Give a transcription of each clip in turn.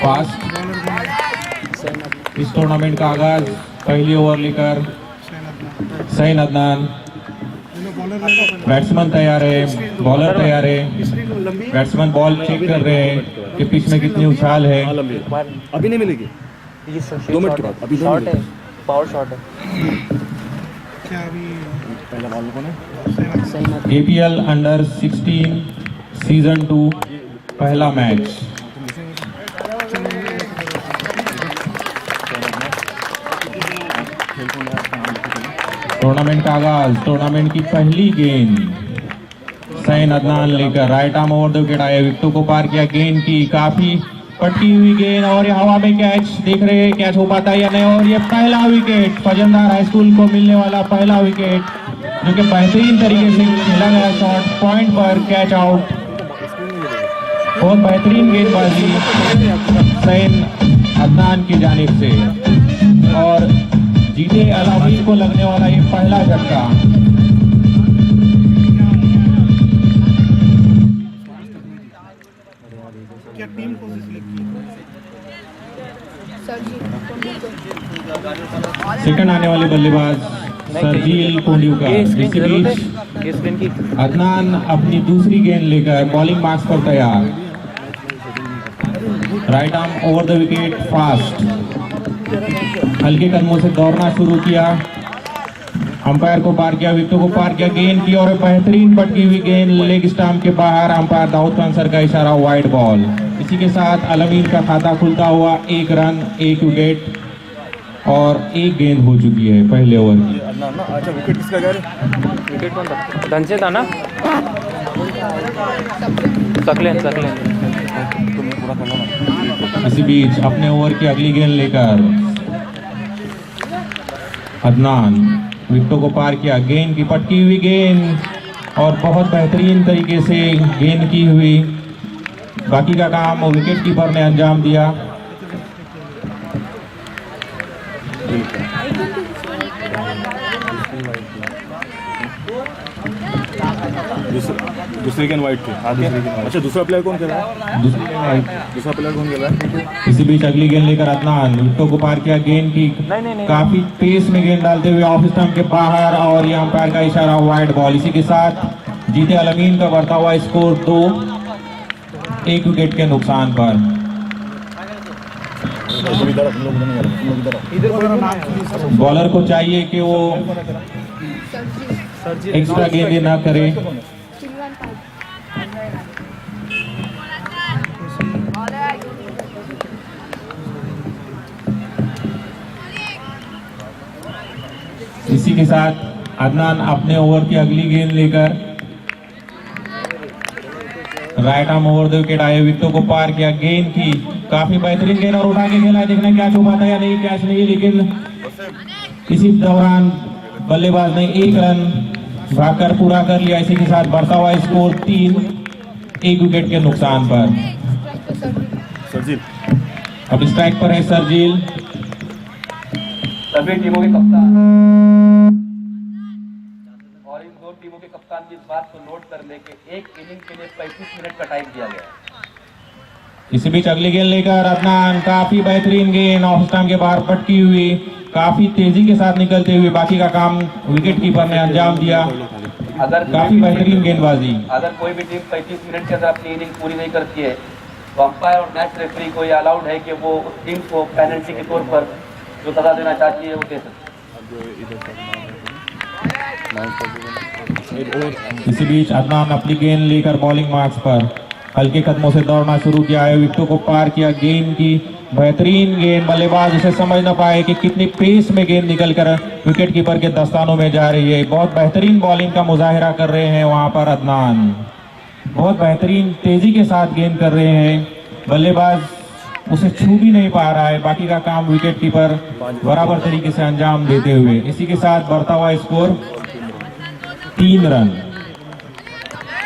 Fast. इस tournament का आगाज पहली ओवर लेकर सैन अदनान। बैट्समैन तैयार है, बॉलर तैयार है। बैट्समैन बॉल चेक कर रहे हैं कि पिच में कितनी उछाल है। अभी नहीं मिलेगी, 2 मिनट के बाद। अभी शॉट है, पावर शॉट है। पहला बॉल कौन है? APL अंडर 16 सीजन 2 पहला मैच। टूर्नामेंट का आगाज, टूर्नामेंट की पहली गेंद सैन अदनान लेकर right arm over the wicket आए, विकेटों को पार किया। गेंद की काफी पट्टी हुई गेंद और ये हवा में कैच, देख रहे हैं कैच हो पाता है या नहीं। और ये पहला विकेट, फजंदार हाई स्कूल को मिलने वाला पहला विकेट, जो कि बेहतरीन तरीके से खेला गया शॉट, पॉइंट पर कैच आउट। बहुत बेहतरीन गेंदबाजी सैन अदनान की जानिब से और जीते अलामीन को लगने वाला ये पहला झटका। सेकंड आने वाले बल्लेबाज सरजील कोंडिवकर। इसी बीच अदनान अपनी दूसरी गेंद लेकर बॉलिंग मार्क्स पर तैयार। Right arm over the wicket fast, हल्के कदमों से दौड़ना शुरू किया। अंपायर को पार किया, विकेटों को पार किया, गेंद की और बेहतरीन पटकी हुई गेंद लेग स्टंप के बाहर। अंपायर दाऊद खान सर का इशारा, वाइड बॉल। इसी के साथ अलामीन का खाता खुलता हुआ 1 रन 1 विकेट और 1 गेंद हो चुकी है पहले ओवर की। अच्छा, विकेट किसका गया? विकेट कौन था? धनसे था ना? सकलेन। इसी बीच अपने ओवर की अगली गेंद लेकर अदनान विकेटों को पार किया। गेंद की पटकी हुई गेंद और बहुत बेहतरीन तरीके से गेंद की हुई। बाकी का काम विकेट कीपर ने अंजाम दिया। दूसरी गेंद वाइट थी। अच्छा, दूसरा प्लेयर कौन खेल रहा है? दूसरा प्लेयर कौन खेल रहा है? इसी बीच अगली गेंद लेकर अदनान विकेटों को पार किया। गेंद की काफी तेज में गेंद डालते हुए ऑफ स्टंप के बाहर और ये अंपायर का इशारा, वाइड बॉल। इसी के साथ जीते अलामीन का बढ़ता हुआ स्कोर 2-1 विकेट के नुकसान पर। बॉलर को चाहिए कि वो एक्स्ट्रा गेंदें ना करे। इसी के साथ अदनान अपने ओवर की अगली गेंद लेकर right arm over the wicket आए, विकेटों को पार किया। गेंद की काफी बेहतरीन गेंद और उठा के खेला है, देखना कैच हो पाता है या नहीं। कैच नहीं, लेकिन इसी दौरान बल्लेबाज ने 1 रन भागकर पूरा कर लिया। इसी के साथ बढ़ता हुआ स्कोर 3-1 विकेट के नुकसान पर। सरजील अब स्ट्राइक पर है सरजील। सभी टीमों के कप्तान और इन 2 टीमों के कप्तान की इस बात को नोट कर ले कि एक इनिंग के लिए 35 मिनट का टाइम दिया गया है। इसी बीच अगली गेंद लेकर अदनान, काफी बेहतरीन गेंद ऑफ स्टंप के बाहर पटकी हुई, काफी तेजी के साथ निकलते हुए। बाकी का काम विकेट कीपर ने अंजाम दिया। अगर काफी बेहतरीन गेंदबाजी। अगर कोई भी टीम 35 मिनट के अंदर अपनी इनिंग पूरी नहीं करती है तो अंपायर और मैच रेफरी को यह अलाउड है कि वो उस टीम को पेनल्टी के तौर पर जो सजा देना चाहती है वो दे सकती है। इसी बीच अदनान अपनी गेंद लेकर बॉलिंग मार्क्स पर हल्के कदमों से दौड़ना शुरू किया है, विकेटों को पार किया। गेंद की बेहतरीन गेंद, बल्लेबाज उसे समझ न पाए कि कितनी पेस में गेंद निकलकर विकेट कीपर के दस्तानों में जा रही है। बहुत बेहतरीन बॉलिंग का मुजाहिरा कर रहे हैं वहां पर अदनान, बहुत बेहतरीन तेजी के साथ गेंद कर रहे हैं। बल्लेबाज उसे छू भी नहीं पा रहा है। बाकी का काम विकेट कीपर बराबर तरीके से अंजाम देते हुए। इसी के साथ बढ़ता हुआ स्कोर 3 रन।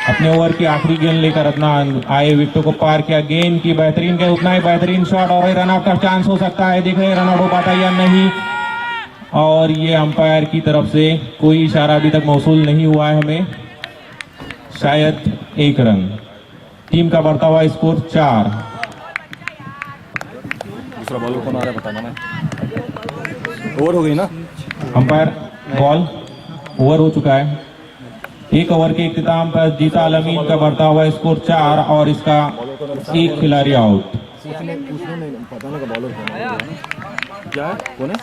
अपने ओवर की आखिरी गेंद लेकर अदनान आए, विकेटों को पार किया। गेंद की बेहतरीन गेंद, उतना ही बेहतरीन शॉट और रन आउट का चांस हो सकता है। देख रहे हैं रन आउट हो पाता है या नहीं। और ये अंपायर की तरफ से कोई इशारा अभी तक मौसूल नहीं हुआ है हमें, शायद 1 रन। टीम का बढ़ता हुआ स्कोर 4। दूसरा बॉलर कौन आ रहा है बताना ना। ओवर हो गई ना। अंपायर बॉल ओवर हो चुका है। एक ओवर के इख्तिताम पर जीता अलमीन का बढ़ता हुआ स्कोर 4 और इसका एक खिलाड़ी आउट। पूछने नहीं बताने का बॉलर कौन है क्या है कौन है।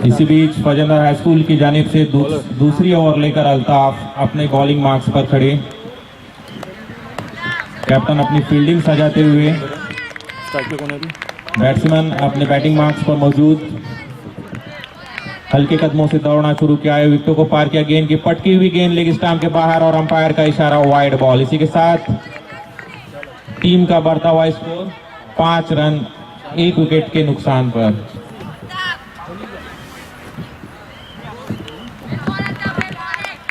इसी बीच फजंदर हाई स्कूल की जानिब से दूसरी ओवर लेकर अल्ताफ अपने बॉलिंग मार्क्स पर खड़े। कैप्टन अपनी फील्डिंग सजाते हुए, स्ट्राइक पे कौन है अभी। बैट्समैन अपने बैटिंग मार्क्स पर मौजूद। हल्के कदमों से दौड़ना शुरू किया है, विकेटों को पार किया, गेंद की पटकी हुई गेंद लेग स्टंप के बाहर और अंपायर का इशारा वाइड बॉल। इसी के साथ टीम का बढ़ता हुआ स्कोर 5 रन 1 विकेट के नुकसान पर।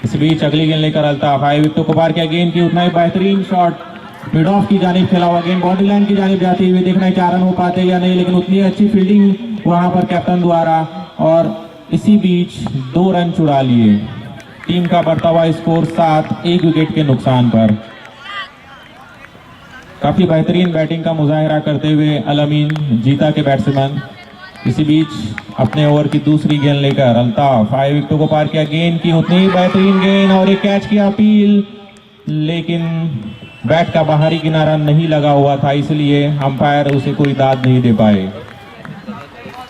इस बीच अगली गेंद लेकर अल्ताफ आए, विकेटों को पार किया, गेंद की उतना ही बेहतरीन शॉट मिड ऑफ की जानिब खेला हुआ, गेंद बॉडी लाइन की जानिब जाती हुई, देखना 4 रन हो पाते या नहीं, लेकिन उतनी अच्छी फील्डिंग वहां पर कैप्टन द्वारा और इसी बीच 2 रन चुरा लिए। टीम का बढ़ता हुआ स्कोर 7 1 विकेट के नुकसान पर। काफी बेहतरीन बैटिंग का मुजाहिरा करते हुए अलमीन जीता के बैट्समैन। इसी बीच अपने ओवर की दूसरी गेंद लेकर अल्ताफ आए, विकेटों को पार किया, गेंद की उतनी ही बेहतरीन गेंद और एक कैच की अपील, लेकिन बैट का बाहरी किनारा नहीं लगा हुआ था, इसलिए अंपायर उसे कोई दाद नहीं दे पाए।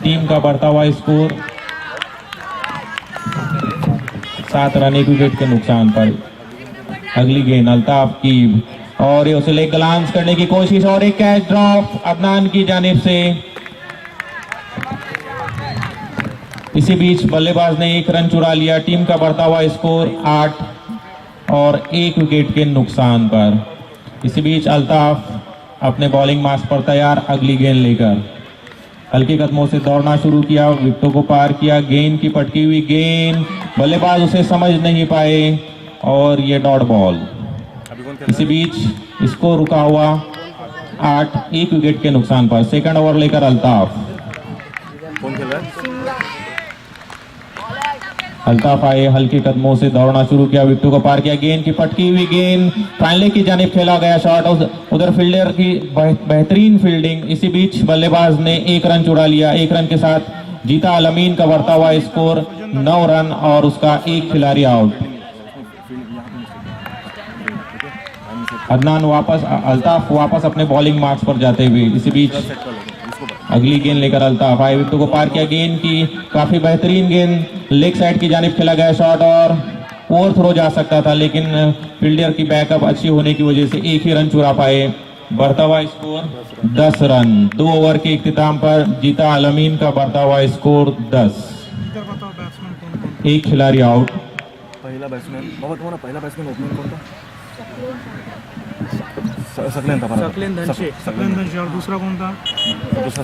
टीम का बढ़ता हुआ स्कोर 7 रन 1 विकेट के नुकसान पर। अगली गेंद अल्ताफ की और उसे लेग ग्लांस करने की कोशिश और एक कैच ड्रॉप अदनान की जानिब से। इसी बीच बल्लेबाज ने 1 रन चुरा लिया। टीम का बढ़ता हुआ स्कोर 8 और 1 विकेट के नुकसान पर। इसी बीच अल्ताफ अपने बॉलिंग मार्क्स पर तैयार, अगली गेंद लेकर हल्के कदमों से दौड़ना शुरू किया, विकेटों को पार किया, गेंद की पटकी हुई गेंद, बल्लेबाज उसे समझ नहीं पाए और ये डॉट बॉल। इसी बीच स्कोर रुका हुआ 8 1 विकेट के नुकसान पर। सेकंड ओवर लेकर अल्ताफ। कौन खेल रहा है। अल्ताफ आए, हल्के कदमों से दौड़ना शुरू किया, विकेटों को पार किया, गेंद की पटकी हुई गेंद फाइनली की जानिब खेला गया शॉट, उधर फील्डर की बेहतरीन फील्डिंग। इसी बीच बल्लेबाज ने 1 रन चुरा लिया। 1 रन के साथ जीता अलमीन का बढ़ता हुआ स्कोर 9 रन और उसका एक खिलाड़ी आउट। अदनान वापस, अल्ताफ वापस अपने बॉलिंग मार्क्स पर जाते हुए। इसी बीच अगली गेंद लेकर अल्ताफ आए, विकेटों को पार किया, गेंद की काफी बेहतरीन गेंद लेग साइड की जानिब खेला गया शॉट और ओवर थ्रो जा सकता था, लेकिन फील्डर की बैकअप अच्छी होने की वजह से 1 ही रन चुरा पाए। बढ़ता हुआ स्कोर 10 रन। 2 ओवर के इख्तिताम पर जीता अलमीन का बढ़ता हुआ स्कोर 10। एक खिलाड़ी आउट। पहला बैट्समैन बहुत होना, पहला बैट्समैन ओपनिंग कौन था। सकलेन था, सकलेन धनशे और दूसरा कौन था। दूसरा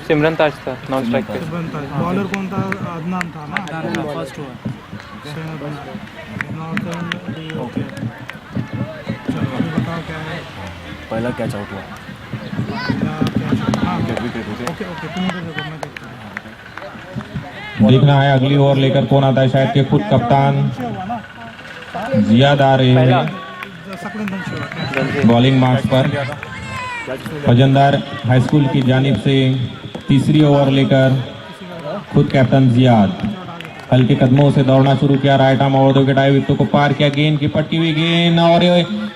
सिमरन ताज था नॉन स्ट्राइक पे। बॉलर कौन था, अदनान था ना, फर्स्ट ओवर। ओके चलो अभी बताओ क्या है। पहला कैच आउट हुआ। ओके ओके तुम इधर देखो, मैं देखता हूं। देखना है अगली ओवर लेकर कौन आता है। शायद के खुद कप्तान जियाद आ रहे हैं बॉलिंग मार्क्स पर। फजंदार हाई स्कूल की जानिब से तीसरी ओवर लेकर खुद कैप्टन जियाद हल्के कदमों से दौड़ना शुरू किया, right arm over the wicket आए, विकेटों को पार किया, गेंद की पटकी हुई गेंद और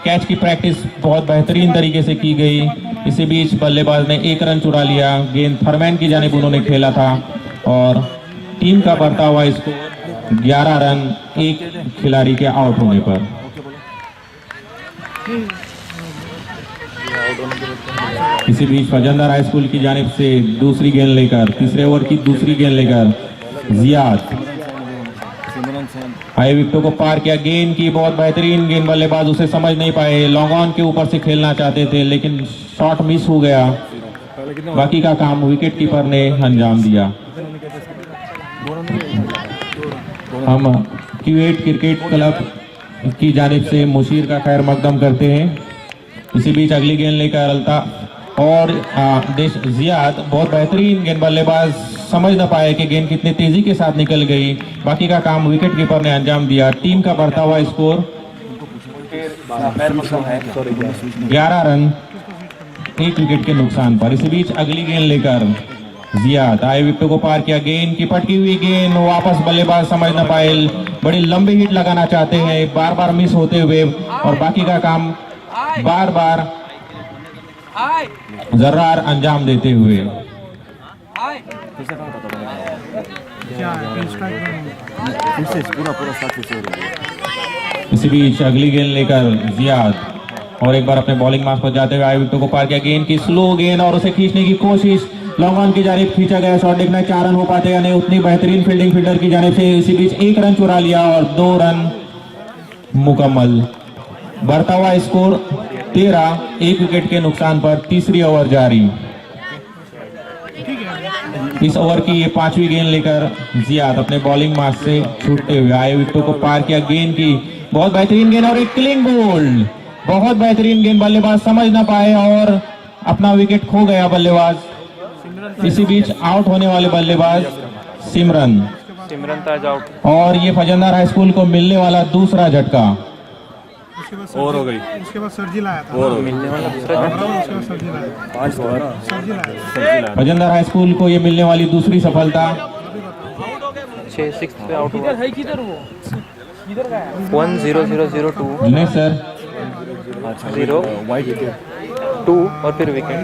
कैच की प्रैक्टिस बहुत बेहतरीन तरीके से की गई। इसी बीच बल्लेबाज ने 1 रन चुरा लिया, गेंद थर्मैन की जानिब उन्होंने खेला था और टीम का बढ़ता हुआ स्कोर 11 रन 1 खिलाड़ी के आउट होने पर। इसी बीच फजंदार हाई स्कूल की जानिब से दूसरी गेंद लेकर, तीसरे ओवर की दूसरी गेंद लेकर जियाद आए, विकेटों को पार किया, गेंद की बहुत बेहतरीन गेंद, बल्लेबाज उसे समझ नहीं पाए, लॉन्ग ऑन के ऊपर से खेलना चाहते थे लेकिन शॉट मिस हो गया। बाकी का काम विकेट कीपर ने अंजाम दिया। हम क्यूएट क्रिकेट क्लब की जानिब से मुशीर का खैर मकदम करते हैं। इसी बीच अगली गेंद लेकर अल्ताफ और देश जियाद, बहुत बेहतरीन गेंद, बल्लेबाज समझ न पाए कि गेंद कितनी तेजी के साथ निकल गई। बाकी का काम विकेट कीपर ने अंजाम दिया। टीम का बढ़ता हुआ स्कोर 11 रन 1 विकेट के नुकसान पर। इसी बीच अगली गेंद लेकर जियाद आए, विकेटों को पार किया, गेंद की पटकी हुई गेंद वापस, बल्लेबाज समझ न पाए, बड़ी लंबी हिट लगाना चाहते हैं, बार बार मिस होते हुए, और बाकी का काम बार बार जर्रार अंजाम देते हुए। क्या है स्ट्राइक इसी बीच अगली गेंद लेकर जियाद और एक बार अपने बॉलिंग मार्क पर जाते हुए आए, विकेटों को पार किया, गेंद की स्लो गेंद और उसे खींचने की कोशिश, लॉन्ग ऑन की जानिब खींचा गया, शॉट देखना 4 रन हो पाते या नहीं, उतनी बेहतरीन फील्डिंग फील्डर की जानिब से। इसी बीच 1 रन चुरा लिया और 2 रन मुकम्मल। बढ़ता हुआ स्कोर 13 1 विकेट के नुकसान पर। तीसरी ओवर जारी। इस ओवर की ये 5वीं गेंद लेकर जियाद अपने बॉलिंग मार्क से छूटते हुए आए, विकेटों को पार किया, गेंद की बहुत बेहतरीन गेंद और एक क्लीन बोल्ड, बहुत बेहतरीन गेंद, बल्लेबाज समझ ना पाए और अपना विकेट खो गया बल्लेबाज। इसी बीच आउट होने वाले बल्लेबाज सिमरन ताज आउट। और ये फजंदार हाई स्कूल को मिलने वाला दूसरा झटका। और हो गई। उसके बाद सर्जिल आया था। और मिलने वाला दूसरा उसके बाद सर्जिल आया। 5 ओवर सर्जिल आया। फजंदार हाई स्कूल को ये मिलने वाली दूसरी सफलता। 6 पे आउट हुआ। 1-0-0-0-2 नहीं सर, 0 वाइट विकेट 2 और फिर विकेट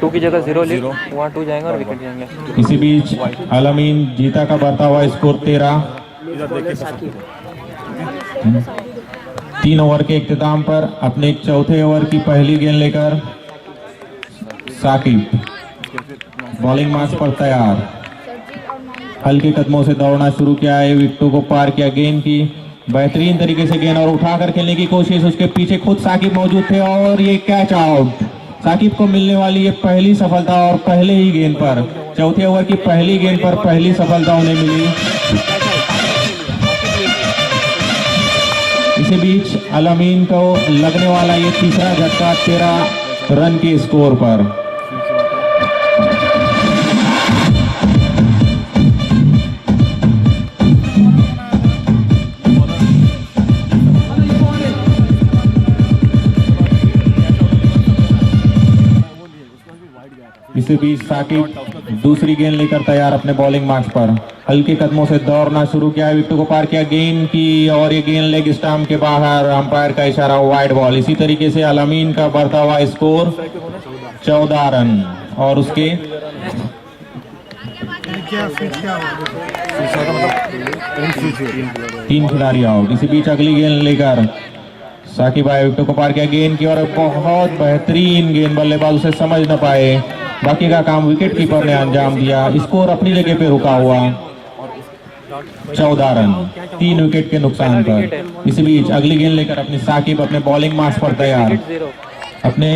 2 की जगह 0 ले, वहाँ 2 जाएंगे और विकेट जाएंगे। इसी बीच अलामीन जीता का बढ़ता हुआ स्कोर 13। इधर देख के 3 ओवर के इख्तिताम पर अपने चौथे ओवर की पहली गेंद लेकर साकिब बॉलिंग मार्क पर तैयार, हल्के कदमों से दौड़ना शुरू किया है, विकेटों को पार किया, गेंद की बेहतरीन तरीके से गेंद और उठाकर खेलने की कोशिश, उसके पीछे खुद साकिब मौजूद थे और ये कैच आउट। साकिब को मिलने वाली ये पहली सफलता और पहले ही गेंद पर, चौथे ओवर की पहली गेंद पर पहली सफलता उन्हें मिली। इसी बीच अलामीन को लगने वाला ये तीसरा झटका 13 रन के स्कोर पर। इसी बीच साकिब दूसरी गेंद लेकर तैयार अपने बॉलिंग मार्क पर, हल्के कदमों से दौड़ना शुरू किया, विकेट को पार किया, गेंद की और ये गेंद लेग स्टंप के बाहर, अंपायर का इशारा, वाइड बॉल। इसी तरीके से अलामीन का बढ़ता हुआ स्कोर 14 रन और उसके क्या स्विच क्या तीन खिलाड़ी आउट। इसी बीच अगली गेंद लेकर साकिब आए, विकेट को पार किया, गेंद की और बहुत बेहतरीन गेंद, बल्लेबाज उसे समझ न पाए, बाकी का काम विकेट कीपर ने अंजाम दिया। स्कोर अपनी जगह पे रुका हुआ 14 रन 3 विकेट के नुकसान पर। इसी बीच अगली गेंद लेकर अपनी साकिब अपने बॉलिंग मार्क पर तैयार, अपने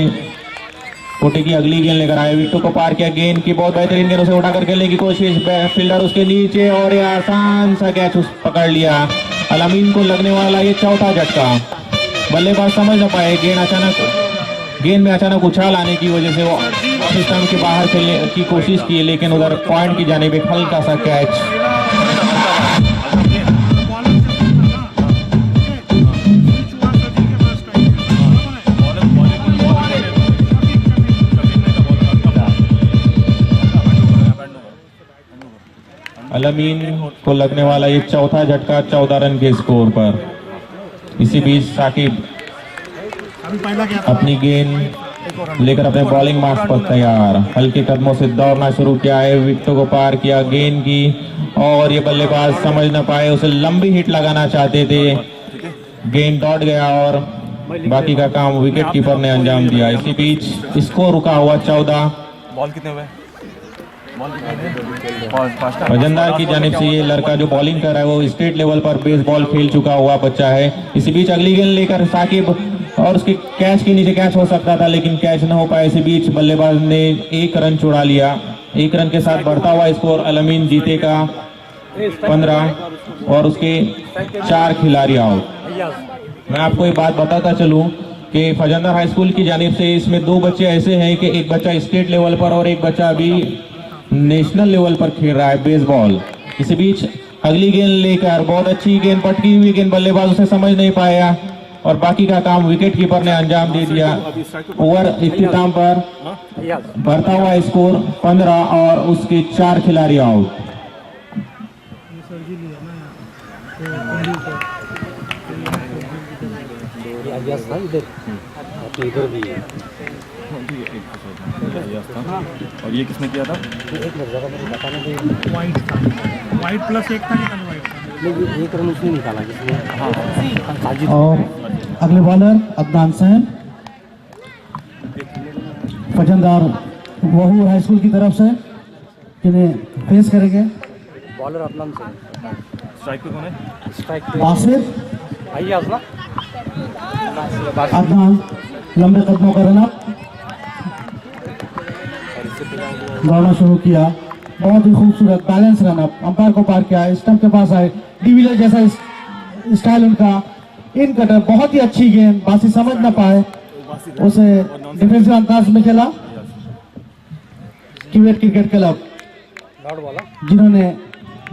कोटे की अगली गेंद लेकर आए, विकेट को पार किया, गेंद की बहुत बेहतरीन गेंद, उसे उठाकर खेलने की कोशिश, फील्डर उसके नीचे और ये आसान सा कैच पकड़ लिया। अलामीन को लगने वाला ये चौथा झटका, बल्लेबाज समझ न पाए, गेंद में अचानक उछाल आने की वजह से वो स्टंप के बाहर खेलने की कोशिश की, लेकिन उधर पॉइंट की जानिब एक हल्का सा कैच। अलामीन को लगने वाला ये चौथा झटका 14 रन के स्कोर पर। इसी बीच साकिब अपनी गेंद लेकर अपने बॉलिंग मार्क पर तैयार, हल्के कदमों से दौड़ना शुरू किया है, विकेटों को पार किया, गेंद की और ये बल्लेबाज समझ न पाए, उसे लंबी हिट लगाना चाहते थे, गेंद दौड़ गया और बाकी का काम विकेट कीपर ने अंजाम दिया। इसी बीच स्कोर रुका हुआ 14। बॉल कितने हुए? फजंदार की जानिब से ये लड़का जो बॉलिंग कर रहा है वो स्टेट लेवल पर बेसबॉल खेल चुका हुआ बच्चा है। इसी बीच अगली गेंद लेकर साकिब और उसके कैच के नीचे कैच हो सकता था लेकिन कैच न हो पाया। इसी बीच बल्लेबाज ने 1 रन चुरा लिया। 1 रन के साथ बढ़ता हुआ स्कोर अलामीन जीते का 15 और उसके 4 खिलाड़ी आउट। मैं आपको एक बात बताता चलूं कि फजंदर हाई स्कूल की जानिब से इसमें 2 बच्चे ऐसे हैं कि एक बच्चा स्टेट लेवल पर और एक बच्चा अभी नेशनल लेवल पर खेल रहा है बेसबॉल। इसी बीच अगली गेंद लेकर बहुत अच्छी गेंद, पटकी हुई गेंद, बल्लेबाज उसे समझ नहीं पाया और बाकी का काम विकेट कीपर ने अंजाम दे दिया। ओवर इख्तिताम पर बढ़ता हुआ स्कोर 15 और उसके 4 खिलाड़ी आउट। और ये किसने किया था? वाइट था, वाइट प्लस 1 था कि खाली वाइट था? एक रन उसने निकाला जिसमें। और अगले बॉलर अदनान सैन फजंदार वहू हाई स्कूल की तरफ से जिन्हें फेस करेंगे। बॉलर अदनान से स्ट्राइक पे कौन है? स्ट्राइक पे आसिफ आइए असला अदनान लंबे कदमों का रन अप दौड़ना शुरू किया। बहुत ही खूबसूरत बैलेंस रन अप, अंपायर को पार किया, स्टंप के पास आए, डिविलियर जैसा स्टाइल उनका, इन कटर, बहुत ही अच्छी गेंद, बासी समझ ना पाए उसे डिफेंसिव अंदाज में खेला। क्यूवेट क्रिकेट क्लब जिन्होंने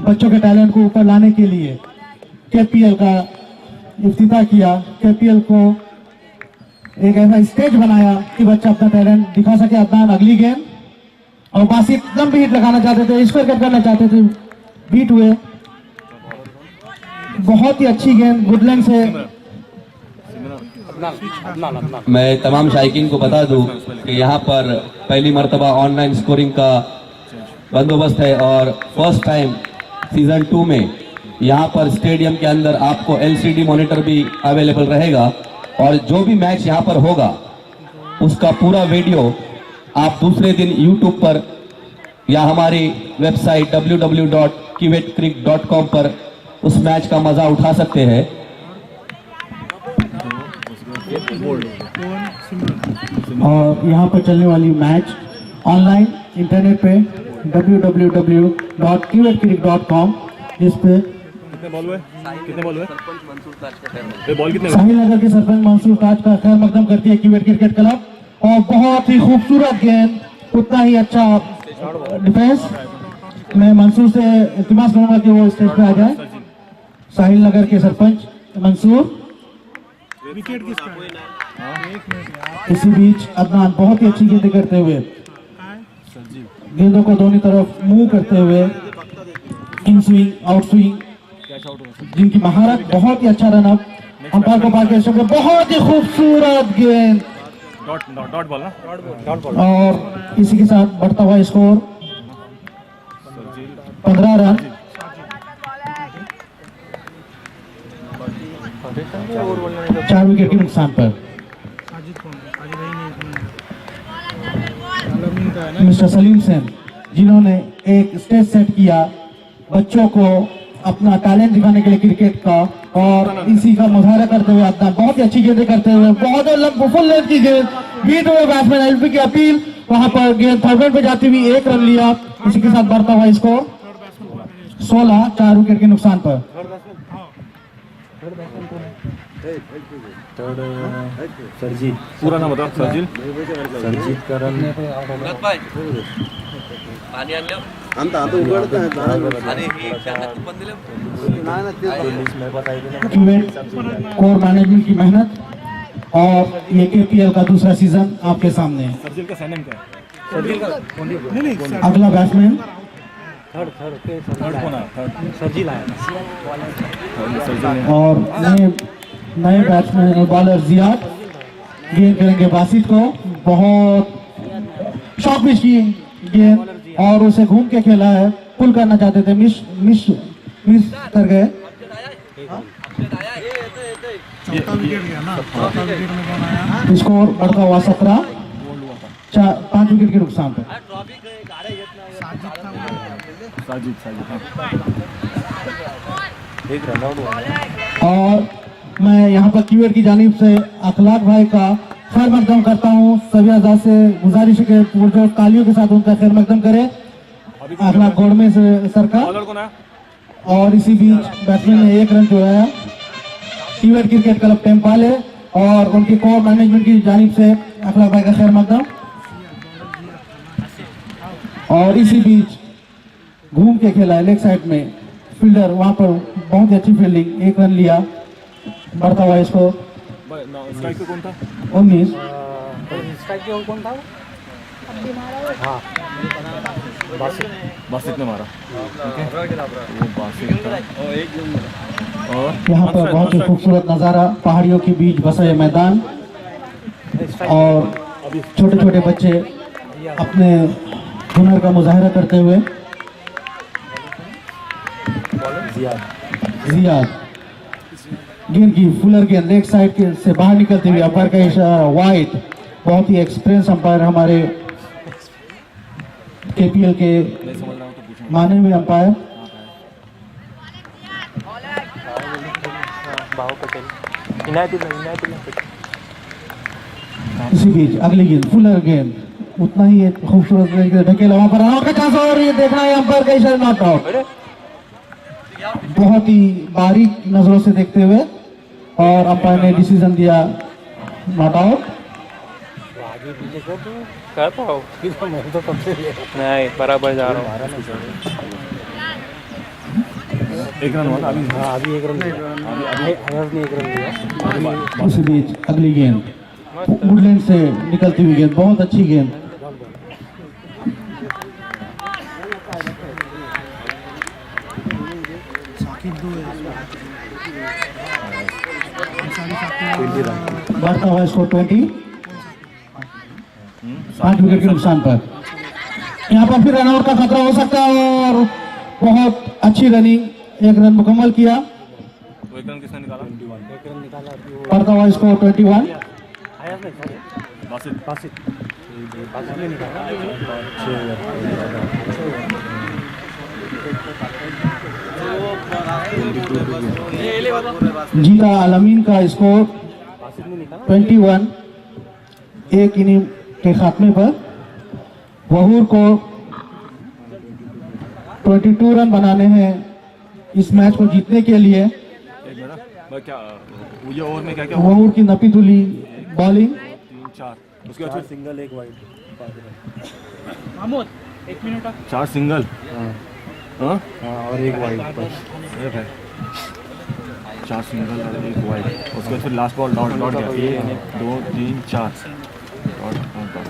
बच्चों के टैलेंट को ऊपर लाने के लिए केपीएल का इफ्तिताह किया, केपीएल को एक ऐसा स्टेज बनाया कि बच्चा अपना टैलेंट दिखा सके। अदनान अगली गेंद और बासी लंबी हिट लगाना चाहते थे, स्क्वायर कट करना चाहते थे, बीट हुए। बहुत ही अच्छी गेंद गुडलैंड से। मैं तमाम शायकीन को बता दूं कि यहाँ पर पहली मर्तबा ऑनलाइन स्कोरिंग का बंदोबस्त है और फर्स्ट टाइम सीजन 2 में यहाँ पर स्टेडियम के अंदर आपको LCD मॉनिटर भी अवेलेबल रहेगा और जो भी मैच यहाँ पर होगा उसका पूरा वीडियो आप दूसरे दिन YouTube पर या हमारी वेबसाइट www.kivetcrick.com पर उस मैच का मजा उठा सकते हैं। और यहाँ पर चलने वाली मैच ऑनलाइन इंटरनेट पे www.kivetcrick.com जिस पे कितने बॉल हुए? ये बॉल कितने हुए? साहिल नगर के सरपंच मंसूर ताज का खैर मकदम करती है क्यूवेट क्रिकेट क्लब और बहुत ही खूबसूरत गेंद, उतना ही अच्छा डिफेंस। मैं मंसूर से इल्तिमास करूंगा कि वो स्टेज पे आ जाए। साहिल नगर के सरपंच मंसूर। विकेट किसका है? इसी बीच अदनान बहुत ही अच्छी गेंदें करते हुए, गेंदों को दोनों तरफ मूव करते हुए, इन स्विंग आउट स्विंग, जिनकी महारत, बहुत ही अच्छा रन अप, अंपायर को पार किया, बहुत ही खूबसूरत गेंद डॉट बॉल ना? और इसी के साथ बढ़ता हुआ स्कोर 15 रन। चार विकेट के नुकसान पर साजिद कौन है? साजिद ही नहीं इसमें। मिस्टर सलीम सेन जिन्होंने एक स्टेज सेट किया बच्चों को अपना टैलेंट दिखाने के लिए क्रिकेट का, और इसी का मुजाहरा करते हुए अपना बहुत ही अच्छी गेंदें करते हुए, बहुत फुल लेंथ की गेंद, बीट हुए बैट्समैन एलपी की अपील, वहां पर गेंद थर्ड पे जाती हुई 1 रन लिया। इसी के साथ बढ़ता हुआ स्कोर 16, 4 विकेट के नुकसान पर। सरजीत, पूरा नाम बताओ। सरजीत करण कोर मैनेजमेंट की मेहनत और ये केपीएल का दूसरा सीजन आपके सामने है। सरजीत का सैनिक है। अगला बैट्समैन थर्ड कौन है? सरजील आया और नए बैट्समैन और बॉलर जियाद गेंद करेंगे बासित को, बहुत शॉर्ट पिच की गेंद और उसे घूम के खेला है, पुल करना चाहते थे, मिस कर गए। चौथा विकेट गया ना? चौथा विकेट में कौन आया? स्कोर बढ़ता हुआ 17, 5 विकेट के नुकसान पर। साजिद एक रन आउट हुआ। और मैं यहाँ पर क्यूएट की जानिब से अखलाक भाई का खैर मकदम करता हूँ। सभी आजाद से गुजारिश है कि पुरजोर तालियों के साथ उनका खैर मकदम करें। अखलाक गोड़मे से सर का बॉलर कौन है? और इसी बीच बैट्समैन ने 1 रन चुराया। टीवेट क्रिकेट क्लब टेम्पाले और उनके कोर मैनेजमेंट की जानिब से अखलाक भाई का खैर मकदम। और इसी बीच घूम के खेला है लेग साइड में, फील्डर वहां पर बहुत ही अच्छी फील्डिंग, 1 रन लिया, बढ़ता हुआ इसको स्ट्राइक पे कौन था? 19। स्ट्राइक पे कौन था? हाँ, बासित ने मारा। वो बासित था। और यहाँ पर बहुत ही खूबसूरत नज़ारा, पहाड़ियों के बीच बसा ये मैदान और छोटे छोटे बच्चे अपने हुनर का मुजाहरा करते हुए। जियाद गेंद की फुलर गेंद लेग साइड के से बाहर निकलते हुए अंपायर का इशारा वाइड। बहुत ही एक्सपीरियंस अंपायर हमारे केपीएल के माने हुए अंपायर। इसी बीच अगली गेंद फुलर गेंद, उतना ही एक खूबसूरत ढकेला वहां पर आउट का चांस और ये देखना है अंपायर का इशारा नॉट आउट। बहुत ही बारीक नजरों से देखते हुए और अंपायर ने डिसीजन दिया नॉट आउट। करता हूँ नहीं, बराबर जा रहा हूँ। 1 रन हुआ अभी। हाँ, अभी 1 रन अभी 1 रन दिया। उसी बीच अगली गेंद वुडलैंड से निकलती हुई गेंद, बहुत अच्छी गेंद। बढ़ता हुआ स्कोर 20, 5 विकेट के नुकसान पर। यहाँ पर फिर रनआउट का खतरा हो सकता है और बहुत अच्छी रनिंग, 1 रन मुकम्मल किया। 1 रन किसने निकाला? 1 रन निकाला। बढ़ता हुआ स्कोर 21। आया नहीं, सॉरी, बासित ने निकाला। जीता आलमीन का स्कोर 21। 1 इनिंग के खात्मे पर वहूर को 22 रन बनाने हैं इस मैच को जीतने के लिए। क्या ये ओवर में क्या क्या वहूर की नपीतुली बॉलिंग, 3 4 उसके बाद सिंगल 1 वाइड। 4 सिंगल। हाँ और 1 वाइड बस। 4 सिंगल और 1 वाइड। उसके बाद फिर लास्ट बॉल डॉट डॉट गया। 1 2 3 4 डॉट डॉट।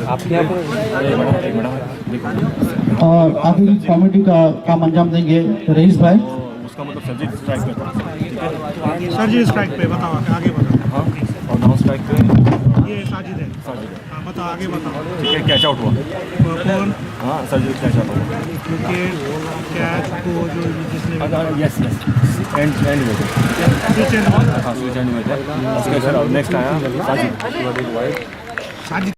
आपके यहाँ पे और आखिरी कॉमेडी का काम अंजाम देंगे रईस भाई। उसका मतलब सर्जिक स्ट्राइक पे था। ठीक है, सर्जी स्ट्राइक पे बताओ, आगे बताओ। हाँ, और नाउ स्ट्राइक पे ये साजिद है। हाँ, बताओ आगे बताओ। ठीक है, कैच आउट हुआ। कौन हाँ, सर्जिक कैच आउट हुआ। विकेट कैच को जो जिसने यस एंड में थे। हाँ, स्विच एंड में थे। उसके फिर नेक्स्ट आया साजिद। साजिद